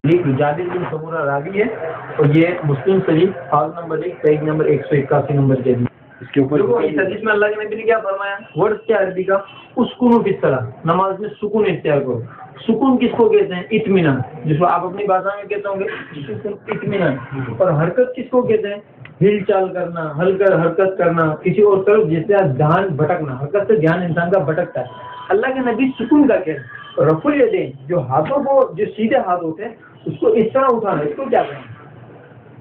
جابر بن سمورہ راوی ہے اور یہ مسلم شریف حال نمبر 1 پیج نمبر 181 نمبر کے بھی اس کے اوپر اس حدیث میں اللہ کے نبی نے کیا فرمایا؟ ورڈ کیا عربی کا؟ اسکون فی الصلاۃ، نماز میں سکون اختیار کرو۔ سکون کس کو کہتے ہیں؟ اطمینان، جس کو آپ اپنی بھاشا میں کہتے ہوں گے اطمینان۔ اور حرکت کس کو کہتے ہیں؟ ہل چال کرنا، حرکت کرنا کسی اور طرف، جس سے دھیان بھٹکنا، حرکت سے دھیان انسان کا بھٹکتا ہے۔ اللہ کے نبی سکون کا کہتے ہیں۔ رفع الیدین، جو ہاتھوں کو، جو سیدھے ہاتھ ہوتے ہیں اس کو اس طرح اٹھانا، اس کو کیا کہیں گے؟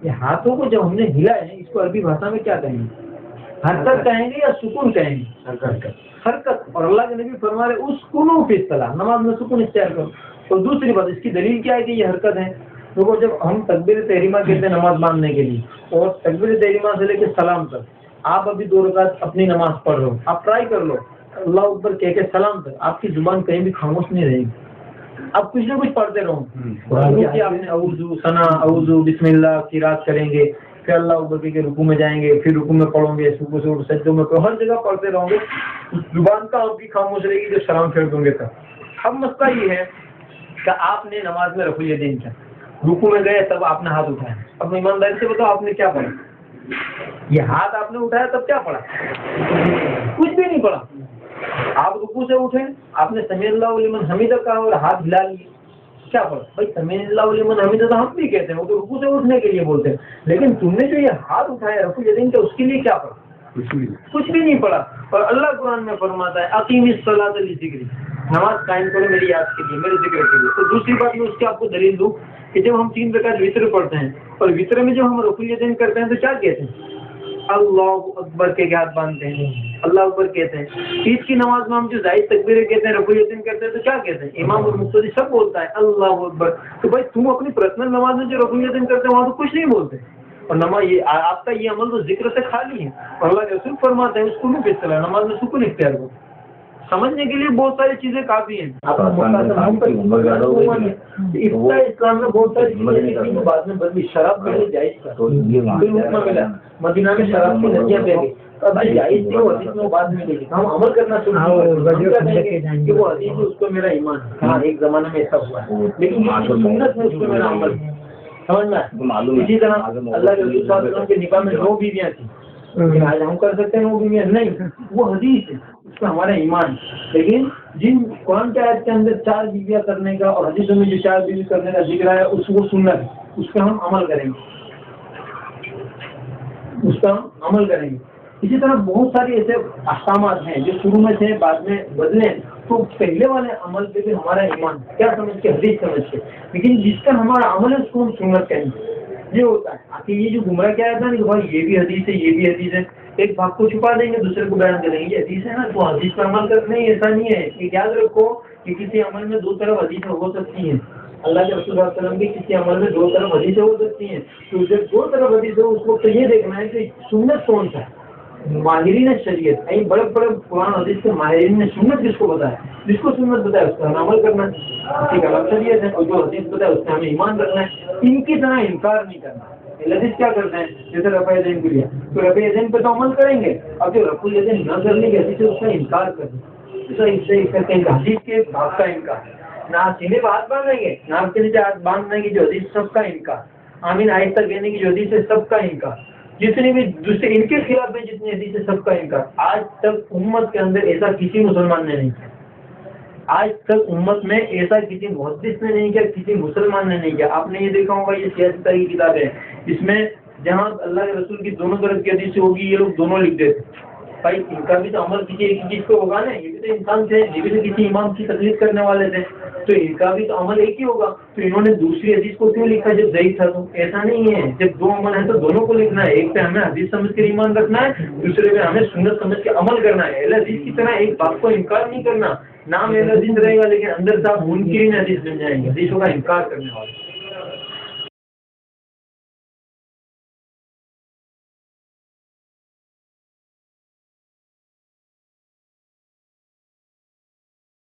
یہ ہاتھوں کو جب ہم نے ہلائے ہیں، اس کو عربی بھاشا میں کیا کہیں گے؟ حرکت کہیں گے یا سکون کہیں گے؟ حرکت۔ اور اللہ کے نبی فرما رہے اسکنوا فی الصلاۃ، نماز میں سکون اختیار کرو۔ اور دوسری بات، اس کی دلیل کیا ہے کہ یہ حرکت ہے؟ دیکھو، جب ہم تکبیر تحریمہ کہتے ہیں نماز باندھنے کے لیے، اور تکبیر تحریمہ سے لے کے سلام تک آپ ابھی 2 رکعت اپنی نماز پڑھ رہے ہو، آپ ٹرائی کر لو اللہ اکبر کہہ کے سلام تک آپ کی زبان کہیں بھی خاموش نہیں رہے گی، آپ کچھ نہ کچھ پڑھتے رہو۔ آپ نے اعوذ، ثنا، اعوذ، بسم اللہ کی رات کریں گے، پھر اللہ اکبر کے رکوع میں جائیں گے، پھر رکوع میں پڑھو گے، رکوع سے اٹھ سجدوں میں ہر جگہ پڑھتے رہو گے، زبان کا آپ کی خاموش رہے گی جو سلام پھیر دوں گے تب۔ اب مسئلہ یہ ہے کہ آپ نے نماز میں رفع الیدین کیا، رکوع میں گئے تب آپ نے ہاتھ اٹھایا، اب ایمانداری سے بتاؤ آپ نے کیا پڑھا؟ یہ ہاتھ آپ نے اٹھایا تب کیا پڑھا؟ کچھ بھی نہیں پڑھا۔ آپ رکوع سے اٹھے، آپ نے سمیع اللہ لمن حمیدہ کہا اور ہاتھ ہلا لیے، کیا پڑھا؟ بھائی سمیع اللہ لمن حمیدہ تو ہم بھی کہتے ہیں، وہ تو رکوع سے اٹھنے کے لیے بولتے ہیں، لیکن تم نے جو یہ ہاتھ اٹھایا رفع الیدین کا، اس کے لیے کیا پڑھا؟ کچھ بھی نہیں پڑھا۔ اور اللہ قرآن میں فرماتا ہے اقیم الصلاۃ لذکری، نماز قائم کرو میری یاد کے لیے، میرے ذکر کے لیے۔ تو دوسری بات میں اس کی آپ کو دلیل دوں کہ جب ہم 3 رکعت وتر پڑھتے ہیں اور وتر میں جو ہم رفع الیدین کرتے ہیں تو کیا کہتے ہیں؟ اللہ اکبر کے ہاتھ باندھتے ہیں، اللہ اکبر کہتے ہیں۔ عید کی نماز میں ہم جو زائد تکبیریں کہتے ہیں، رفع الیدین کرتے ہیں تو کیا کہتے ہیں؟ امام اور مقتدی سب بولتا ہے اللہ اکبر۔ تو بھائی تم اپنی پرسنل نماز میں جو رفع الیدین کرتے ہیں وہاں تو کچھ نہیں بولتے، اور نماز یہ آپ کا یہ عمل تو ذکر سے خالی ہے۔ اور اللہ کے رسول فرماتے ہیں اسکنوا فی الصلاۃ، نماز میں سکون اختیار کرو۔ سمجھنے کے لیے بہت ساری چیزیں کافی ہیں۔ اسلام میں بہت ساری چیزیں بعد میں بدلی، شراب پہلے جائز تھا، مدینہ میں شراب کی ندیاں بہ گئی، ابھی جائز تھی، وہ حدیث میں بعد میں گئی، ہم عمل کرنا شروع کہ وہ حدیث اس کو میرا ایمان ہے، ہاں ایک زمانے میں ایسا ہوا ہے، لیکن سنت میں اس کو میرا عمل ہے، سمجھنا ہے۔ اسی طرح اللہ کے رسول صلی اللہ علیہ وسلم کے نکاح میں 9 بیویاں تھیں، لیکن آج ہم کر سکتے ہیں 9 بیویاں نہیں، وہ حدیث ہے، اس میں ہمارا ایمان۔ لیکن جن قرآن کی آیت کے اندر 4 بیویاں کرنے کا اور حدیثوں میں جو 4 بیوی کرنے کا ذکر ہے اس کو سنت ہے، اس پہ ہم عمل کریں گے، اس کا ہم عمل کریں گے۔ اسی طرح بہت ساری ایسے احکامات ہیں جو شروع میں تھے بعد میں بدلے، تو پہلے والے عمل پہ بھی ہمارا ایمان کیا سمجھ کے، حدیث سمجھ کے، لیکن جس کا ہمارا عمل ہے اس کو ہم سنت کہیں گے۔ یہ ہوتا ہے کہ یہ جو گمراہ کیا ہے نا کہ بھائی یہ بھی حدیث ہے، یہ بھی حدیث ہے، ایک بات کو چھپا دیں گے دوسرے کو بیان کریں گے، یہ حدیث ہے نا تو حدیث پر عمل کرنا ہی ایسا نہیں ہے۔ کہ یاد رکھو کہ کسی عمل میں 2 طرف حدیث ہو سکتی ہیں، اللہ کے رسول صلی اللہ علیہ وسلم کی کسی عمل میں 2 طرف حدیثیں ہو سکتی ہیں، تو جب 2 طرف حدیث ہو اس وقت یہ دیکھنا ہے کہ سنت کون سا ہے۔ ماہرین شریعت، بڑے بڑے قرآن حدیث کے ماہرین نے سنت کس کو بتایا، جس کو سنت بتایا اس پر ہمیں عمل کرنا ہے، ٹھیک ہے، شریعت ہے، اور جو حدیث بتایا اس پہ ہمیں ایمان رکھنا ہے، ان کی طرح انکار نہیں کرنا۔ حدیث کیا کرتے ہیں، جیسے رفع الیدین کے لیے تو رفع الیدین پہ تو عمل کریں گے، اور جو رفع الیدین نہ کرنے کی حدیث ہے اس کا انکار کریں، اس سے حدیث کے بات کا انکار، نہ سینے پہ ہاتھ باندھیں گے، نہ آپ کے نیچے ہاتھ باندھنے کی جو حدیث سب کا انکار، آمین آہستہ کہنے کی جو حدیث ہے سب کا انکار، جتنے بھی دوسرے ان کے خلاف میں جتنی حدیث ہے سب کا انکار۔ آج تک امت کے اندر ایسا کسی مسلمان نے نہیں کیا، آج تک امت میں ایسا کسی محدث نے نہیں کیا، کسی مسلمان نے نہیں کیا۔ آپ نے یہ دیکھا ہوگا یہ سیاست کی کتاب ہے، اس میں جہاں اللہ کے رسول کی دونوں طرف کی حدیث ہوگی یہ لوگ دونوں لکھ دیتے، بھائی ان کا بھی تو عمل کسی ایک چیز کو ہوگا نا، یہ بھی تو انسان تھے، یہ بھی تو کسی امام کی تقلید کرنے والے تھے، تو ان کا بھی تو عمل ایک ہی ہوگا، تو انہوں نے دوسری حدیث کو کیوں لکھا جب ضعیف تھا؟ تو ایسا نہیں ہے، جب 2 عمل ہیں تو دونوں کو لکھنا ہے، ایک پہ ہمیں حدیث سمجھ کے ایمان رکھنا ہے، دوسرے پہ ہمیں سنت سمجھ کے عمل کرنا ہے۔ اہل حدیث کی طرح ایک بات کو انکار نہیں کرنا، نام اہل حدیث رہے گا لیکن اندر سے آپ منکرین حدیث بن جائیں گے، حدیثوں کا انکار کرنے والے۔